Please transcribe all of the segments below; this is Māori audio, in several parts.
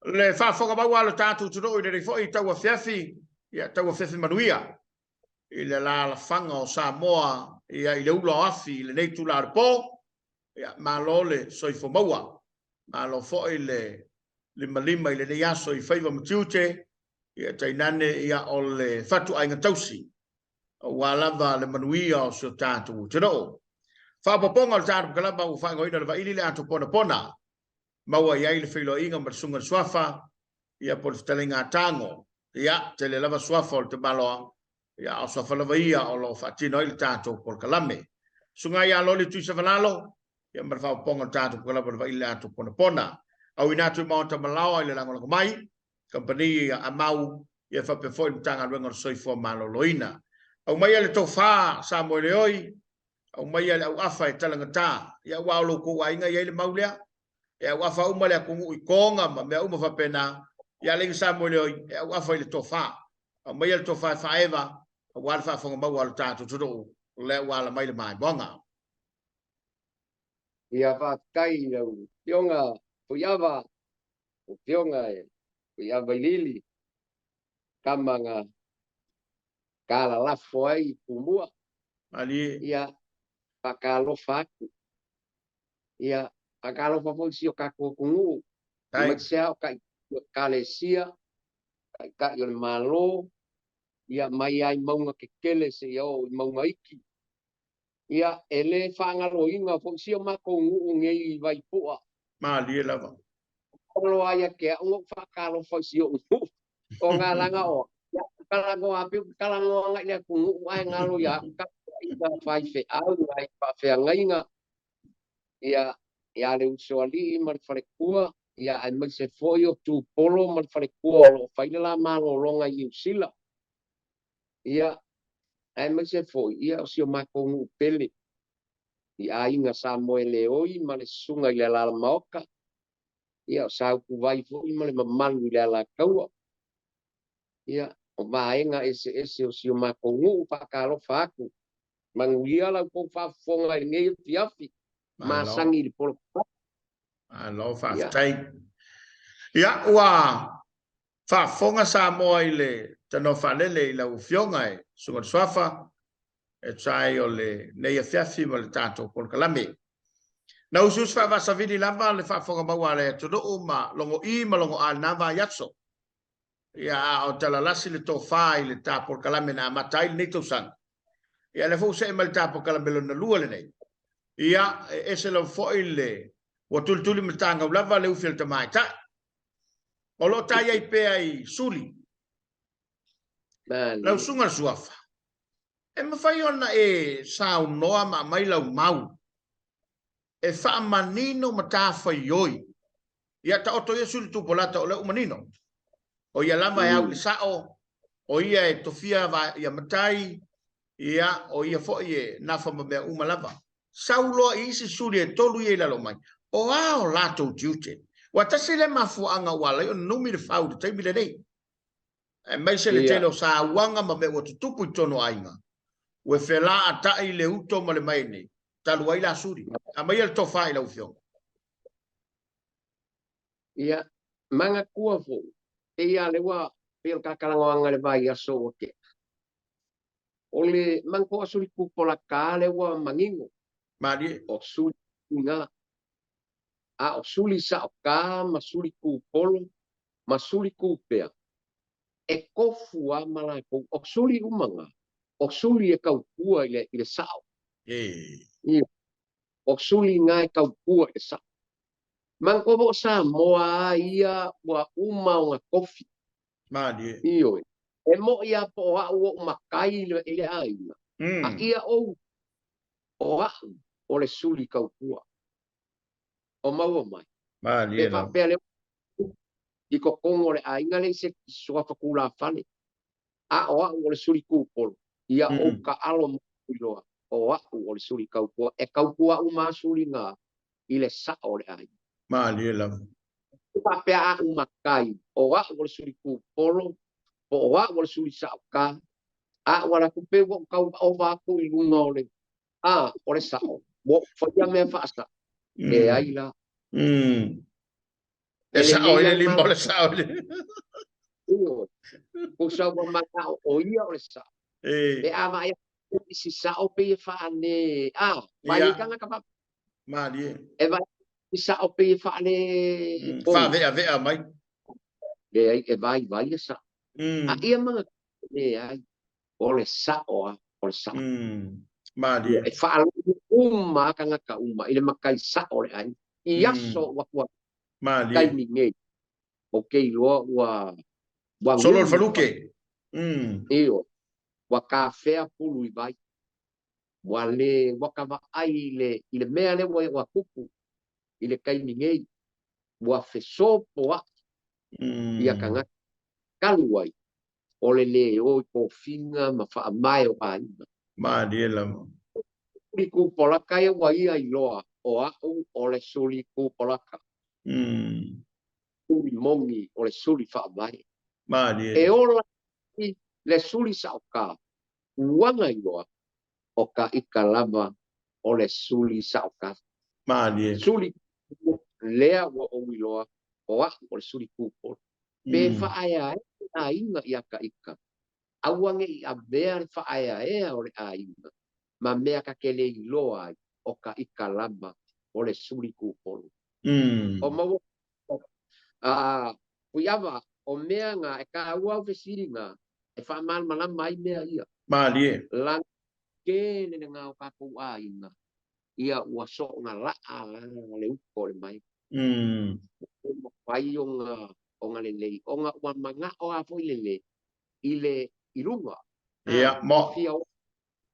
Le fa foga ba wala tatu tudo i le foi taua fiafi ia taua fiafi manuia i le la fanga o Samoa ia i le ulo afi le nei tu la po ia malole soi fo maua malo fo i le malima i le nei aso i faiva mutiute ia tainane ia o le fatu ainga tausi o walava le manuia o so tatu tudo fa poponga o tatu kalaba u fa ngoina le va ili le atu pona pona maua ia i le filo inga marsunga swafa ia por stalinga tango ia te le lava swafa o te baloa ia o swafa lava ia o lo fatino il tato por kalame sunga ia lo le tu savalalo ia marfa ponga tato kalaba va ile ato pona pona au inatu monta malawa ile lango mai company ia amau ia fa pe foi tanga renga soi fo malo loina au mai le tofa sa mo le oi au mai le au afa e talanga ta ia wa lo ko wa inga ia le maulea e wa fa uma le ku i konga ma me uma fa pena ya le sa mo le e wa fa le tofa o mai le tofa fa eva wa fa fa ma wa ta tu do le wa la mai le mai bonga ia fa kai le yonga puyava yonga puyava lili kamanga kala la foi kumua ali ia pakalo faku ia akalo fa fo sio kako kungu ai maksea kalesia ka yo malo ia mai ai maunga kekele se yo maunga iki ia ele fanga roinga fo sio makongu ngei vai poa ma ali la va lo aya ke ngo fa kalo fo sio o ngalanga o ya kala ngo api kala ngo ngai ya kungu ai ngalo ya ka ida fai fe au ai pa fe ngainga ia ia le usuali mar farekua ia ai mai se foio tu polo mar farekua lo fai la malo longa i sila ia ai mai se foi ia o sio makongu pele ia inga Samuel oi ma le sunga i le la maoka ia sa ku vai foi ma le mamalu i le la kaua ia o vaenga ese o sio makongu pa kalo faku manguia la ko fa fonga i ngai fiafi ma sangi di polo alo fa ia tai ia wa fa fonga sa mo ile tano fa le la ufionga e sunga swafa e trai o le nei fiafi mo le tato por kalame na usus fa va savidi lava le fa fonga ba le to do ma longo I ma longo al nava yatso ia o tala lasi le to fa ile ta por kalame na matai nei to san ia le fo se mal ta por kalame lo na lua le nei ia ese lo fo ile o tultuli mitanga lava le ufil te mai ta o lo tai ai pe ai suli la sunga suafa e ma fai ona e sa noa ma mai la mau e fa manino mata fai oi ia ta oto yesu tu polata o le manino o ia lava e au le sao o ia e tofia va ia matai ia o ia fo ie na fa me uma lava saulo isi suli e tolu ia la lo mai o ao lato jute wa tasile mafu anga wala yo numi le fau te mi le nei e mai se le telo sa wanga ma me o tupu tono ainga we fela ata i le uto ma le mai nei talu ai la suri a mai el tofa i la ufio ia manga kua fo e ia le wa pel kakalanga le vai aso o ke o le manko asuri kupola ka le wa mangingo mari o suli nga a o suli sa o ka ma suli kupolo ma suli kupea e kofu a mala ko o suli umanga o suli e kau kua ile sao Iyo. O suli ngai kau kua e sa. Man ko mo sa moa ia wa uma o kofi. Madi. Iyo. E mo ia po a o makai le ile ai. A ia o le suli kau kua. O mau mai. Madi. E fa pele i ko kongo le ai ngale se soa fa kula fale. A o le suli ku polo. Ia o ka alo mo iloa. O le suli kau kua. E kau kua uma suli nga ile sa o le ai. Madi la. Pa pe a makai. O le suli ku polo. O le suli sa ka. A wala ku pe wo kau o va ku i lunga o le. A o le sa o. Mo fa ia me fa sa. E ai la. E sa o le limo le sa o le. Ko sa wa ma o ia o le sa. E a vai si sa o pe fa ne. A vai ka nga ka pa. Madi. E vai si sa o pe fa ne. Fa ve mai. E vai sa. A ia mga ne ai. O le sa o le sa. Madi. E fa uma ka nga ka uma. Ile makai sa o le ai. Ia so wa wa. Madi. Kai ni nge. Okay lo wa. Solo el faluque. Iyo. Wa kafe pulu i vai. Wale wakava ai le mea le wa kupu ile kai ningai wa feso poa ia kanga kaluai ole le o ko finga ma fa mai o ai ma diela li ku pola kai wa ia i loa o a ole suli ku pola ka uli mongi ole suli fa mai ma e diela ola le suli sa ka wanga i loa o ka ikalava ole suli sa ka ma diela suli lea wa o wiloa o a o le suli kupo pe fa aya a inga ia ka ika awange i a bea fa aya o le a inga ma mea ka kele i loa o ka ika lama o le suli kupo o mau a puiava o mea nga e ka ua vesiri nga e fa mal malam mai mea ia ma diela lang ke ne nga o ka ku a inga ia ua so nga la a le uko le mai pai o nga lele o nga wa manga o a foi lele ile ilunga ia mo fia o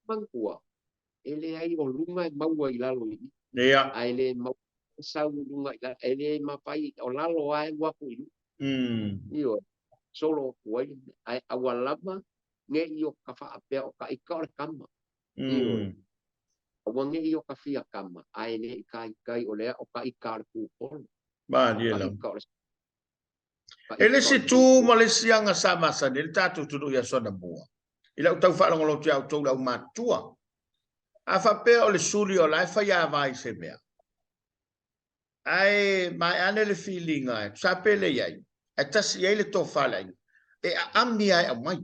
mangua ele ai o lunga maua i lalo i ia ai le mau sau lunga ele ma pai o lalo ai wa ku io solo kuai ai awalama nge io ka fa ape o ka ika o kama io awange io ka fia kama ai le kai o le o ka ika ku pol ma diela ele se tu Malaysia nga sama sa ni tatu tu ya sona bua ila utau fa lo tia tu la matua a fa pe o le suli o la fa ya vai se mea ai mai ane le feeling ai sa pe le ai e tasi ai le to fa lai e amni ai mai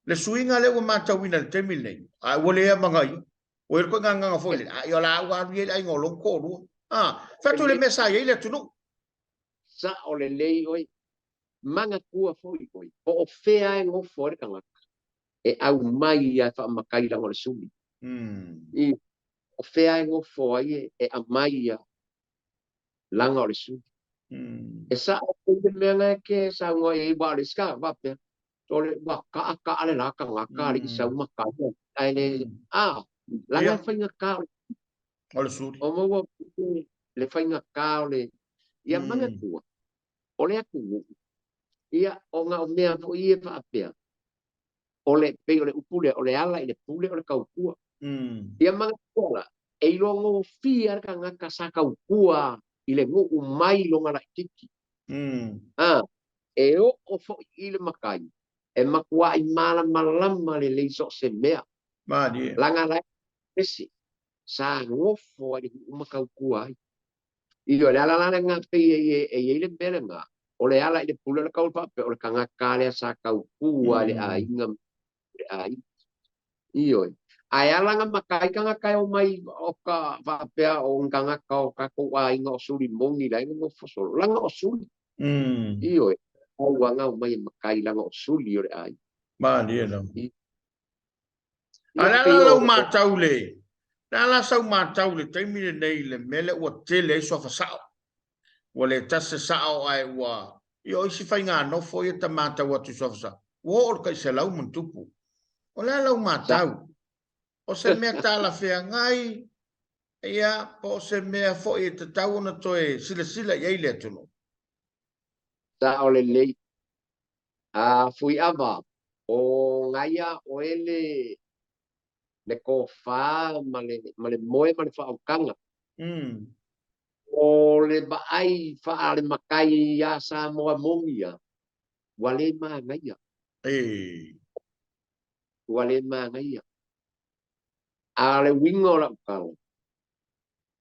le suinga le ma ta wina le temi le ai wole ya mangai o ko nganga fo le ai la wa ri ai ngolo ko lu fa tu le mesa ai le tu no sa o le lei oi manga kua foi oi o fea e ngo fore kanga e au mai ia fa makai la o le sumi i o fea e ngo foi e a mai ia langa o le sumi e sa o le menga ke sa ngo e ba le ska va pe to le ba ka le la ka ngaka le isa uma ka ai le langa fainga ka o le suli o mo le fainga ka le ia manga kua o le aku ia o nga o mea fo ia fa apea o le pe o le upule o le ala i le pule o le kaukua ia manga kola e i longo fia ka ngaka sa kaukua i le ngu mai longa la tiki e o fo i le makai e makua i mala malama le leiso se mea ma di langa la pesi sa ngofo i uma kaukua i o le ala la nga pe e le bele nga o le ala i le pule le kaupa pe o le kanga kale sa kaukua le a inga ai io ai ala nga makai kanga kai o mai o ka va pe o kanga ka o ka ko ai ngo suri mongi la ngo foso langa o suri io o wanga o mai makai langa o suri o ai ma di no Ala la lau ma tau le. La sau ma tau le taimi le nei le mele ua tele so fa sao. Wa le tase sao ai wa. Yo isi fai ngā no fo ia ta ma tau atu so fa sao. Wa or kai se lau mun tupu. O la lau ma tau. O se mea ta la fea ngai. Ia po se mea fo ia ta tau na toe sila sila ia ile tunu. Sa o le lei. Fui ava. O ngaia o ele le ko fa ma le moe ma le fa o kanga. O le baai fa le makai ya sa moa mongia. Wale ma ngaia. Wale ma ngaia. A le wingo la ukala.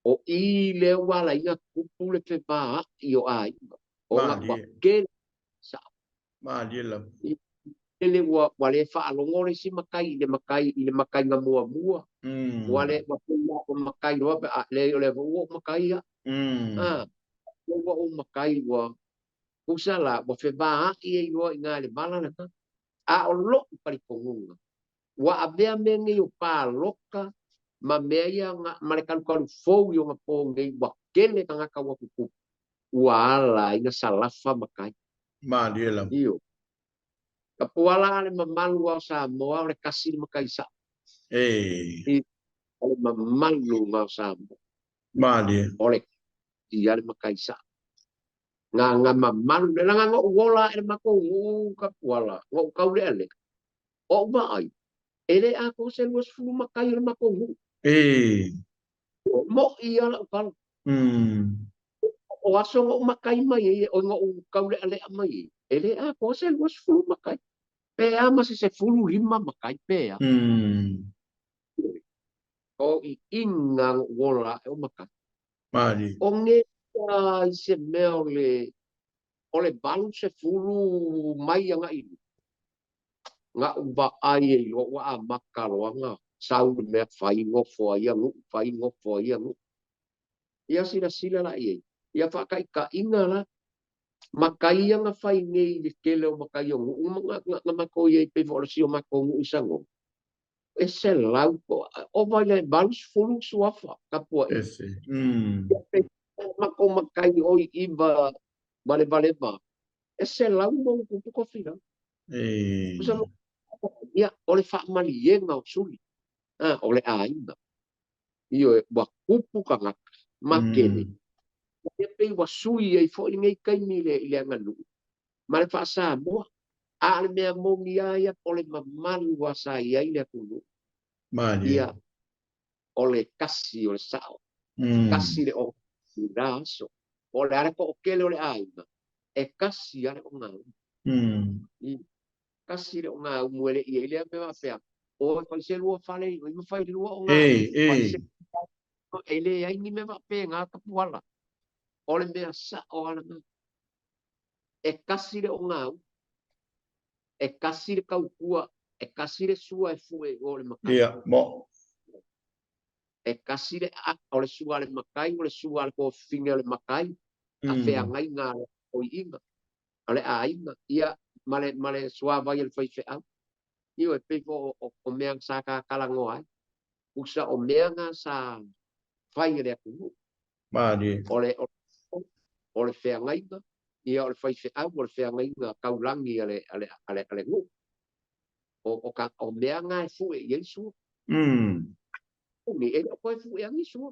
O i le wala ia kupu le te maa i o ai. O nga wakele sa. Ma dia la. Ele wale fa alongo le si makai le makai nga mua mua. Wale wakila o makai roa pe le wo makai ya. Le wo makai wa. Kusala wa fe ba i e roa inga le bala na ka. A o lo pari pongunga. Wa abea mengi o pa loka. Ma mea ia ma le kalu fou i o nga po ngei wakele ka ngaka wakupu. Wala ina salafa makai. Ma dia la. Iyo. Ka puala le mamalu au Samoa o le kasi le makai sa. O le mamalu au Samoa. Ma dia. O le ia le makai sa. Nga mamalu le langa ngo wola e mako ka puala. Ngo kau le ale. O mai. Ele ako se luas fulu makai le mako ngu. Mo ia la ukal. O aso ngo makai mai o ngo kau le ale mai. Ele ako se luas fulu makai. Pea masih se fulu lima makai pea. O i inga wola e o makai. Mari. O nge se mea o le balu se fulu mai anga ilu. Nga uba ai e lo wa a makaloanga. Sau le mea fai ngofo ai angu. Fai ngofo ai angu. Ia sila la iei. Ia whakai ka inga la. Makai anga fai ngei le kele o makai o ngu. Nga mako iei pe fo si o mako ngu isango. E se lau ko. O vai le balus fulu suafa. Kapua i. Mako makai oi iba vale ba. E se lau mo kupu kofina. Ia ole fa malienga o suli. Ole ainga. Io wa kupu ka ngaka. Makene. Ia pei wa sui e fo i ngei kaimi le angalu. Ma le fa sa moa. A le mea mongi ia ole mamalu wa sa ia i le kulu. Ia ole kasi ole sao. Kasi le o raso. Ole are ko okele ole ainga. E kasi are o ngau. Kasi le o ngau muele ia i le mea fea. O fa se lua fale o i fa lua o ngau. Ele ai ni me va pe nga ka puala. Ole mea sa o ala. E kasi le o ngau. E kasi le kaukua. E kasi le sua e fue o le makai. Mo. E kasi le a o le sua le makai. O le sua le ko finga le makai. A fea ngai ngā o inga. Ale a inga. Ia male sua vai el fai fea. Io e pefo o mea sa ka kalango ai. Usa o mea ngā sa fai le aku. Mari. Ole fea ngai ngā. Ia ole fai fea. Ole fea ngai ngā kaulangi ale ngu. O mea ngā e fue i ei sua. Ni ele o koe fu e angi sua.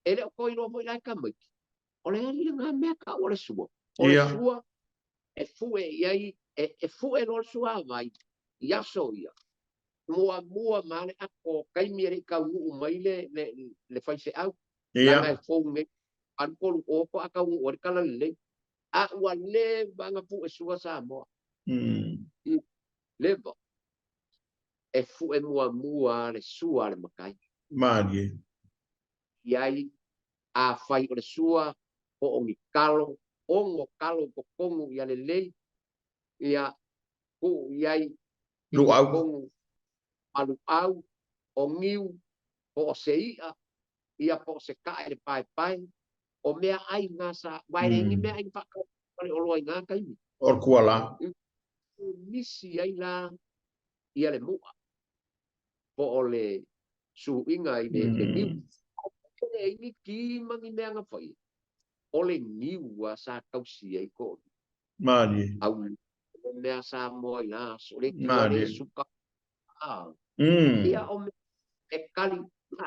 Ele o koe no foi lai kamiki. Ole ali ngā mea ka ole sua. Ole sua e fu e iai e fu e no sua vai. Ia so ia. Mua male ako kaimi ere ka u mai le fai se au. Langa e fu me an polu o ko aka u o kala le. A ua le banga fu e sua sa mo. Leva. E fu e mua le sua le makai. Mari. Iai a fai o le sua o ngi kalo ongo kalo ko kongu ia le lei ia ku iai lu au kongu alu au o ngiu o seia ia po se kai le pai o mea ai ngasa vai rengi mea ai fa o lo nga kai or kuala misi ai la ia le mua po le su inga i le niu e ni ki mangi mea nga fai o le niu a sa kausi ai ko Mali. au mea sa mo ina so le tua le Mali. suka ia o me e kali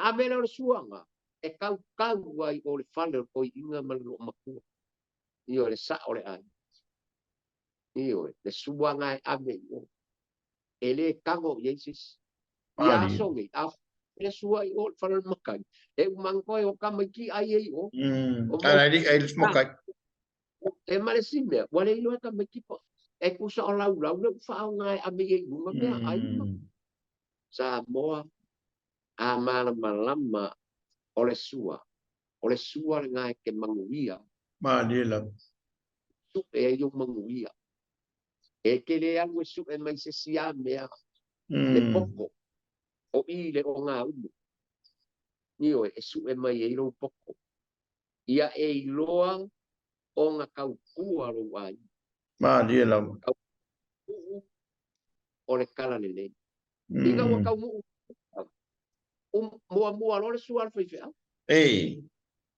a mena o suanga e kau ai o le fale o inga malo makua io le sa o le ai io le suanga e ame e le kango yesis ia Mali. so ngi a le sua i o fale makai e mangko o kamaki ai ai o mo Ala ai smokai. e male sime wale ilo kamaki po e kusa o lau lau le fa ngai ame ai bunga mea ai sa moa a mana malama o le sua ngai ke manguia Mali la. tu e yo manguia e ke le anu su e mai se sia mea le poko o i le o ngā umu ni o e su e mai e ilo poko ia e iloa o ngā kau kua ro ai Mali la. o le kala le le inga wa kau mu mua lo le sua le fai Ei.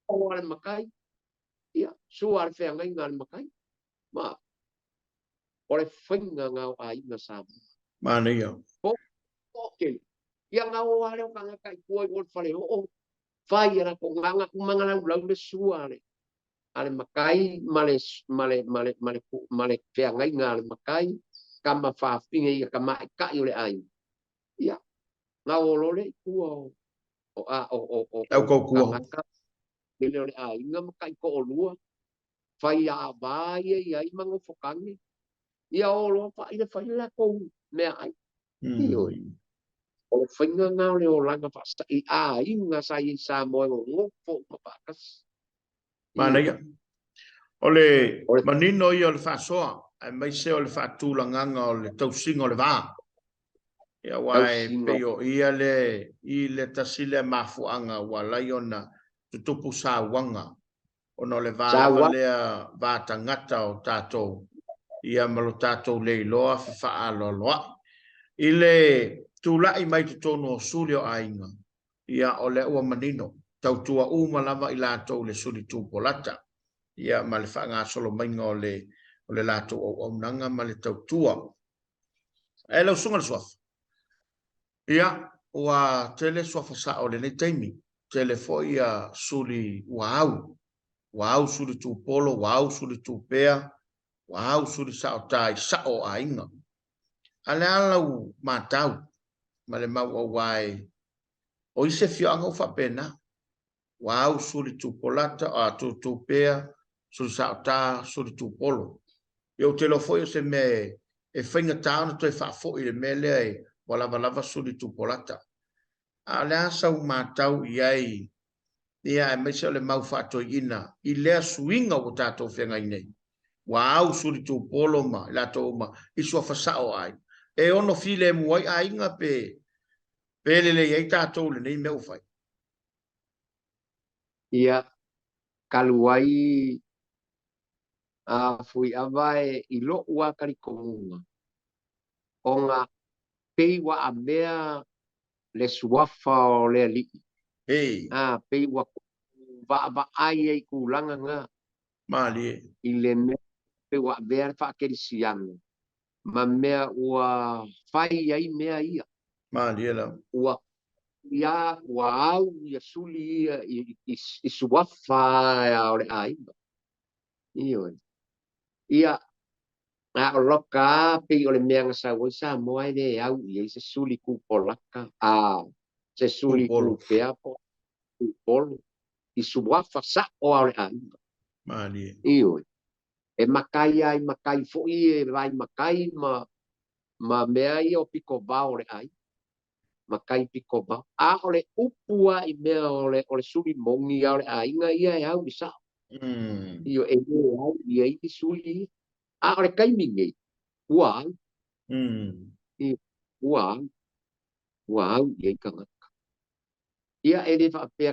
o le makai ia sua le fai ngai ngā le makai ma o le whainga ngā o ai na sa Mali ya. ok ia ngā o ale o kanga kai kua i o le whare o fai era ko nganga kumanga lau le sua le ale makai male fea ngai ngā le makai kama whawhinga i kama e kai o le ai ia ngā o lole kua Au ko kua. kangaka ele o le ai ngā makai ko o lua fai a vai e ai mango fokangi ia o loa fai le fai la ko mea ai ioi o whainga ngā le o langa whasa i a inga sa i sa moe o ngofo mapakas Mali ya. Ole manino i o le whasoa. Ai mai se o le whatula nganga o le tausinga o le vā. Ia wai peo ia i le tasile mafuanga wa laiona tutupu sa wanga. Ono le vā lava lea vā tangata o tātou. Ia malo tātou le iloa fi wha alo loa. I le tūlai mai tutono o suli o ainga. Ia o le ua manino. Tautua uma lava i lātou le suli tūpolata. Ia ma le wha ngā solo mainga o le lātou o nanga ma le tautua. E lau sunga le suafa. Ia, ua tele suafa sa o le nei taimi. Tele fo ia suli wau. Wau suli tūpolo, wau suli tūpea. Wau suli sa o tai sa o a inga. Ale alau mātau. Ma le mau o wai. O ise fioanga u whapena. Wau suli tūpolata, a tūpea. Suli sa o tā, suli tūpolo. Iau te lo foi o se me e whainga tāna toi whafo i le mele ai wala lava suli tūpolata. A lea sau mātau i ai ia e meisa le mau whatoi ina i lea suinga o tātou whenga i nei. Wa au suli tūpolo ma, i lato ma, i sua whasao ai. E ono file muai a inga pe lele i tātou le nei meu whai. Ia, kaluai a fui avae i lo ua kari kongunga. O ngā pei wa a mea le suafa o le li. Hei. Pei wa va ai ei kulanga ngā. Mali e. I le mea pei wa a mea whaakeri sianga. Ma mea ua whai ai mea ia. Mali e la. Ua ia ua au ia suli ia i suafa o le aiba. Ioi. Ia a o loka pe o le mea ngasa o sa moa le au i se suli ku polaka se suli ku pea po polo i suafa sa o le aiba. Mali. Ioi. E makai ai makai fo i vai makai ma mea i o piko ba o le ai. Makai piko ba. A o le upua i mea o le suli mongi o le ainga ia e au i sa. Io e au i ei i suli. A o le kaimingi. Ua au. Ua au. Ua au i ei kangaka. Ia e le whapea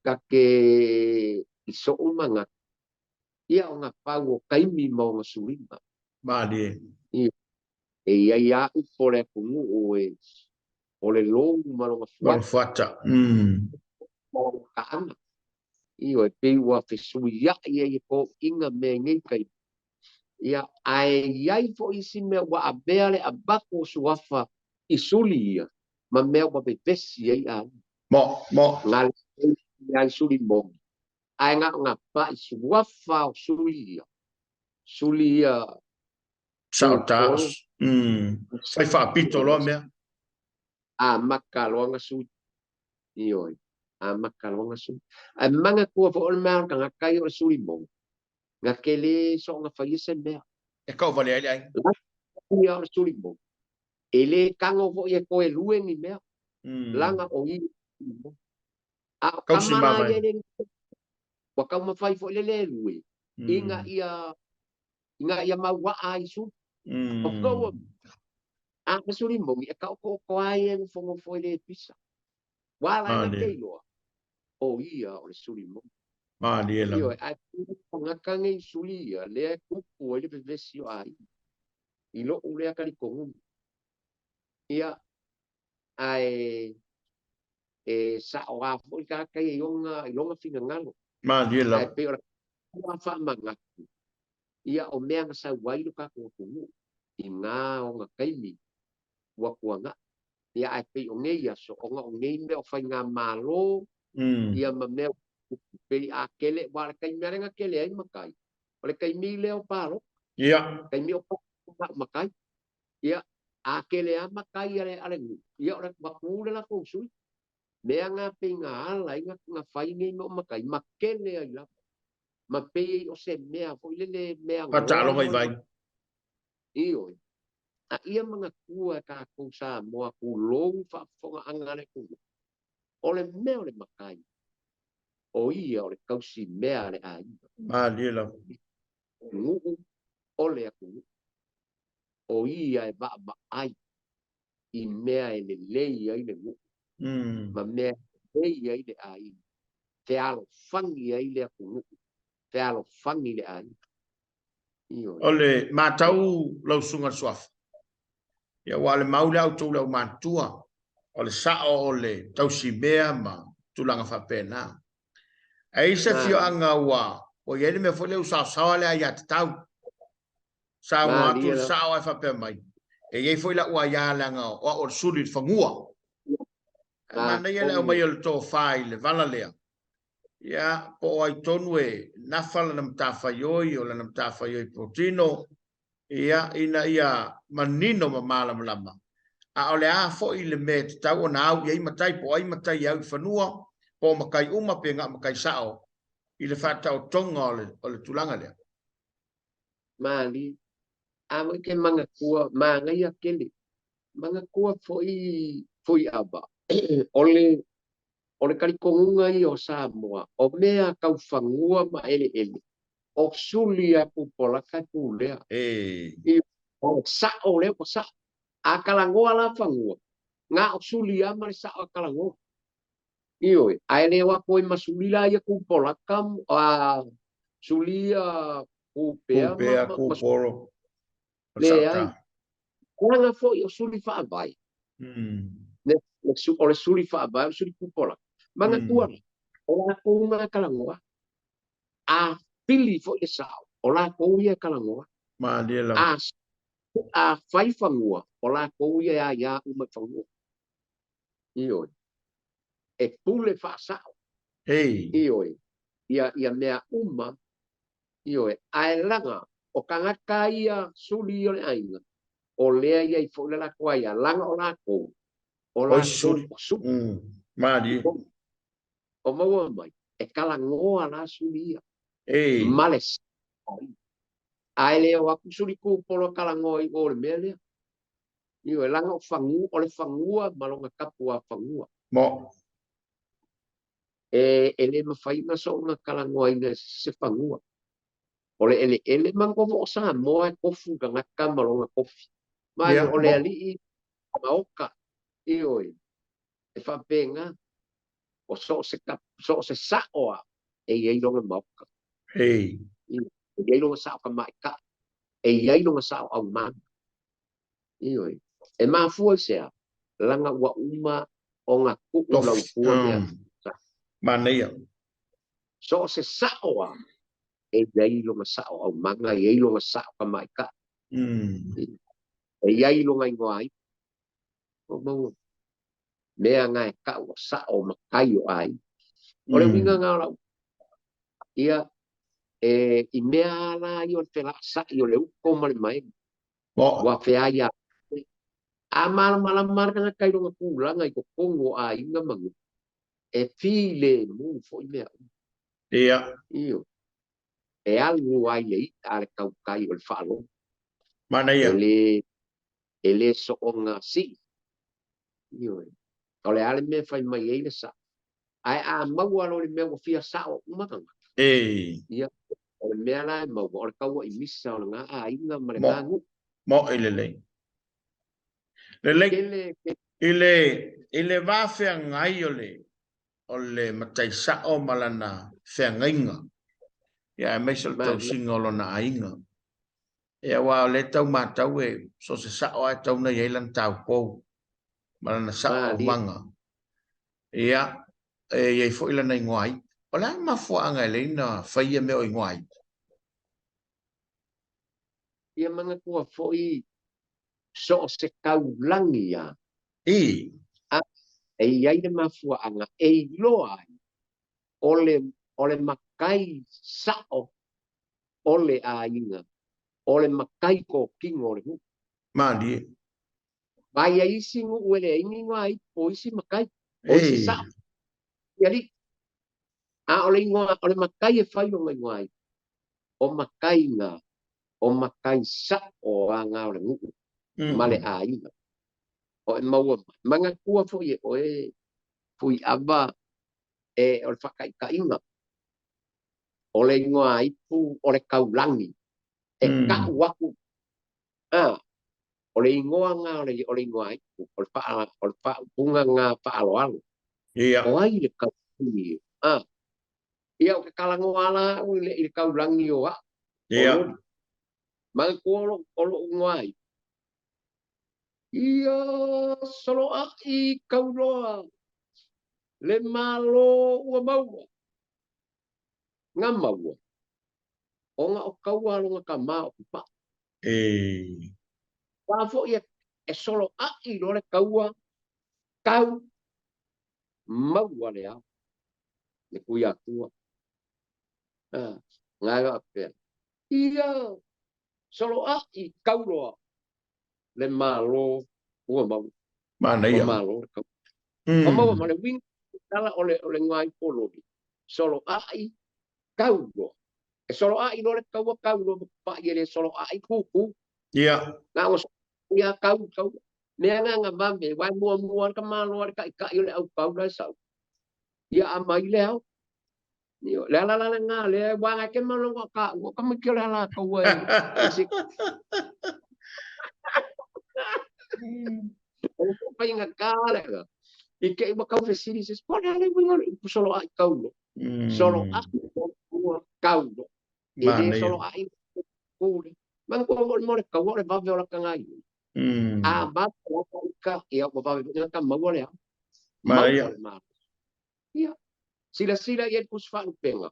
kake i so umanga. Ia o ngā pau o kaimi mo ngā sulinga. Mali. E ia ia upore kungu o le long malonga Mal fuata fata. malonga kaanga i o pe wa fe suia i ko inga me ngai kai ia ai ai fo isi me wa abele abako suafa i suli ia ma me wa be vesi ai a Mo. ngal ai suli mo ai nga pa i suafa suli ia Sao ta. Fai fa pito lo mea. a makalonga su ioi a makalonga su a manga ko fo o ma nga kai o suli mo nga kele so nga fa yese me E kau vale ai. ia o suli mo ele kango fo ye ko e lue ni me langa o i a Kau si kamana mama. ye le wa ka ma fai fo le lue inga ia ma wa ai su o ko a suli mo e ka ko ai en fo fo le pisa wala nga keilo o ia o le suli mo io ai nga kange suli ia le ku le vesi ai i lo ule akari kongu ia ai e sa o a fo ka kai longa finga ngalo ai pe ora fa manga ia o mea sa wai lo ka ko kongu i nga o nga kai mi wa kuanga ia ai pe o ngai so o nga o ngai me o fa nga malo ia ma me pe a kele wa kai me nga kele ai makai o le kai mi le o palo ia kai mi o makai ia a kele a makai ale ia ora wa kule la ko su me nga pe nga ala nga fai ngai no makai makele ai la ma pe o se mea fo le mea Pata lo mai vai. io a ia mga kua ka ko sa mo ku long fa fo anga le ku o le mea le makai o ia o le kausi mea le ai Madela. ngu o le aku o ia e ba ai i mea e le lei ai le ngu ma mea lei ai le ai te alo fangi ai le aku ngu te alo fangi le ai Ole matau lau sunga suaf. Ia wale maule au tau lau mantua. Ole sao ole tau si bea ma tulanga whapena. Ai se fio anga ua. O iene me fole usao sao le ai at tau. Sao ngā tu sao ai whapea mai. E iei foi la ua ia langa o o sulit whangua. Mana ia leo mai ole tō whai le vala lea. Ia po ai tonu e nafala nam tawhaioi o la nam tawhaioi protino. Ia ina ia manino ma malam lama. A ole a fo i le me te tau o na au iei matai po ai matai au whanua po makai uma pe ngā makai sao i le whatau tonga o le tulanga lea. Mali, a mo ke manga kua, manga ia kele. Manga kua foi aba. Ole karikonga i o Samoa, o mea kau whangua ma ele. O suli a kupola ka kulea. O sa o le o sa. A kalangoa la whangua. Ngā o suli a mare sa o kalangoa. Ioi, ai le wa koi masuli la ia kupola kam a suli a kupea kuporo. Le ai. Kanga fo i o suli wha abai. O le suli wha abai, o suli kupola. Manga kuara. O la kounga kalangoa. A pili fo i sao. O la kouia kalangoa. A fai whangua. O la kouia ia uma whangua. Ioi. E pule wha sao. Ioi. Ia mea uma. Ioi. Ae langa. O kangaka ia suli o le ainga. O lea ia i fo le la kua ia. Langa o la kou. O la kou. Mari. O maua mai. E kalangoa la suli ia. Males. Ai leo aku suri ku polo kalangoa i o le mea lea. Io e langa o whangu, o le whangua, malonga kapua whangua. Mo. E le mawhaina so nga kalangoa ina se whangua. O le ele mango mo sa moa e kofu ka ngaka malonga kofi. Mai o le ali i maoka. Io e whapenga. O so se saoa e iei longa maoka. E iei longa sao ka maika. E iei longa sao au mana. Io e mafua sea. langa wa uma o ngā ku'u lau pua mea. Mania. So se sa'o a, e iai longa sa'o au manga, e iai longa sa'o ka maika. E iai longa ingoa ai. O mau, mea ngai ka ua sa'o makai o ai. O le winga ngā lau. Ia, i mea la i o te la sa'i o le uko mali mai. Wa whea ia. A mala maranga kai longa pūlanga i ko kongo a inga mangu. E file mu fo i mea. Ia. Iyo. E alu ai le ita ale kau kai o le whaalo. Mana ia. E le so o ngā si. Iyo. O le ale mea whai mai eile sa. Ai a maua lo le mea wa fia sa o umatanga. Ia. O le mea la e maua. O le kaua i misa o le ngā a inga ma le ngā ngu. Mo ele le. Ile va fea ngai o le matai sao malana fea ngainga. Ia e meisal tau singolo na ainga. Ia wa o le tau matau e so se sao ai tau na ieilan tau kou. Malana sao manga. Ia e iei fo ila na ingoai. O la mafua anga le ina whaia meo ingoai. Ia manga kua fo i so se kaulangi ia. E iai le mafua anga e loa ai. O le makai sao o le a inga. O le makai ko kingo le hu. Mandi. Vai a isi ngu uele ingi ngai o isi makai. O isi sao. Iari. A o le makai e whai o ngai ngai. O makai nga. O makai sao a ngā o le ngu. Male a inga. O e maua. Manga kua fo i o e fui ava e o le whakai ka inga. O le ingoa ipu o le kaulangi. E ka waku. O le ingoa ngā o le ingoa ipu. O le punga ngā whaalo alo. O ai le kaulangi. Ia o ke kalango ala o le kaulangi o a. Mga kua o lo ingoa ipu. Ia solo a I kauloa. Le malo ua maua. Ngā maua. O ngā o kaua longa ka maa o kupa. Wafo ia e solo a I lo le kaua. Kau. Maua le au. Le kuia kua. Ngā ia pia. Ia. Solo a I kauloa. Le malo ua maua. Mana ia. O malo le kaua. O maua ma le wing. Tala o le ngai poloni. Solo a I kauloa. E solo a I lo le kaua kauloa. Pa ia le solo a I kuku. Ia. Ngā o ia kau. Mea ngā vame. Wai mua ka malo ka I le au kau lai sau. Ia a mai le au. Le ala ngā le wanga ke malonga ka. Ua ka miki le ala kau e. O pai ngā kā le. I ke iwa kau fesiri se spone ale winga I solo a I kaulo. Solo a I kaulo. I le solo a I kule. Mang ko mo le kau le vave o la ka ngai. A ba ka ia ko vave ka maua le. Maua. Ia. Sila ia kusfa penga.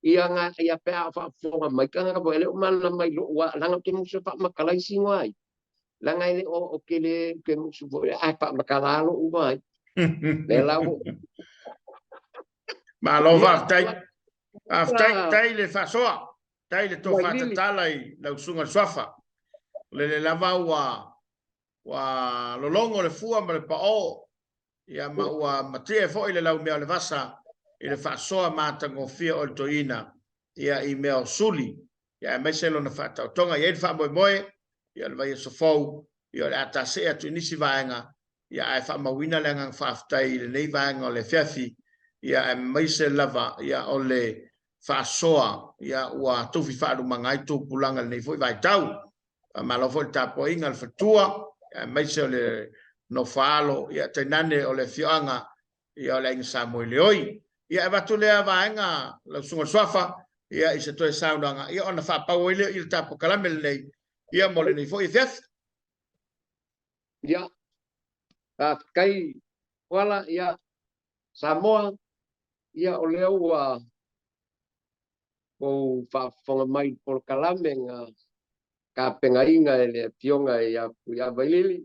Ia nga ia pa fa fonga mai ka ka boele o man mai lo wa langa ke musu fa makalai singwai. Langa ile o kele ke musu bo ai pa makalalo u mai. Le lawo. Ma lo va tai le fa soa. Tai le to fa talai la usunga swafa. Le lava wa lolongo le fua ma le pa o. Ia ma ua matie fo ile lau mea le vasa. Ile fa soa matango fia o toina. Ia I mea suli. Ia me selo na fa tau tonga. Ia fa moe. Ia le vai so fou. Ia le ata se atu nisi vaenga. Ia ai fa mawina le ngang fa aftai le nei vaenga o le fiafi. Ia e maise lava. Ia o le fa soa. Ia ua tufi fa adu mangai tu pulanga le nei foi vai tau. Ma lo foi tapo inga le fatua. Ia maise o le no falo. Ia te nane o le fioanga. Ia o le inga Samuel Leoi. Ia e watu lea vaenga la sunga swafa. Ia I se toe saunanga. Ia ona fa pau ile il tapo kalame le nei. Ia mo le nei foi fiafi. Ia. kai wala ia Samoa ia o leo o whaafonga mai por kalame ngā ka pengainga e le pionga ia vailili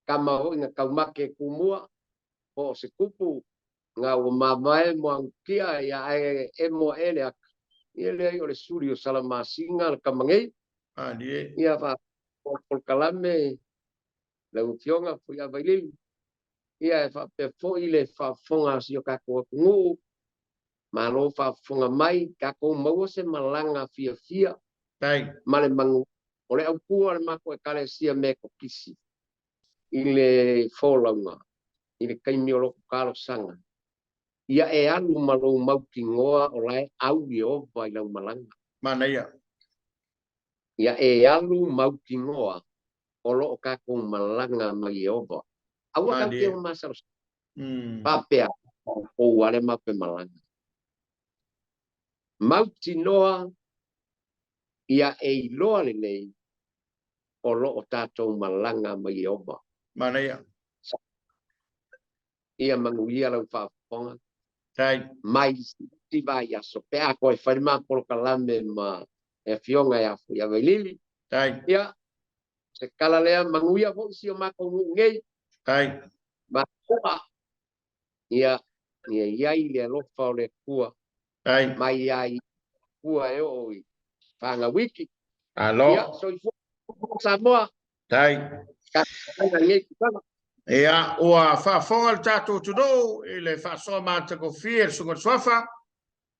kama ho ngā kaumake kumua o se kupu ngā o mamae mo kia ia e mo ele ia le o le suri o salamasinga le kamangei ia va por kalame le pionga pu ia vailili ia fa pe fo ile fa fonga si o ka ko ngu malo fa fonga mai ka ko mo se malanga fia male mangu ole au pu ale mako e kale sia me ko kisi ile folanga ile kaimi o loko kalo sanga ia e alu malo mau kingoa o lai au yo vai lau malanga mana ia e alu mau kingoa o lo ka ko malanga mai ova au ka ke o masal papea o wale mape malanga mau tinoa ia e loa le nei o lo o tatou malanga mai ova mana ia manguia lau whaafonga mai si vai aso pe a koe whaima polo kalame ma e fionga ia fu ia vailili ia se kalalea manguia fo si o mako ngei ma kua ia iai le alofa o le kua mai iai kua e o i whanga wiki ia so i fu Samoa ia ua whaafonga le tātou tudo i le whaasoa māta ko fia sunga swafa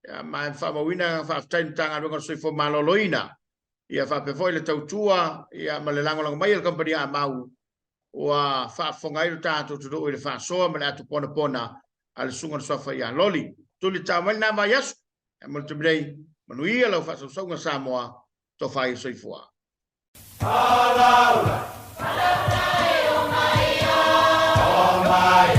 ia mai whaamawina whaaftainitanga runga soifo maloloina ia whaapefoi le tautua ia ma le langolanga mai le kampani a mau ua whaafonga i le tātou tudo i le whaasoa ma le atu pona pona a le sunga swafa ia loli tuli tāmai nā mai asu ia mo le tumirei manuia lau whaasausonga Samoa to whai soifua Alaula, alaula, o mai,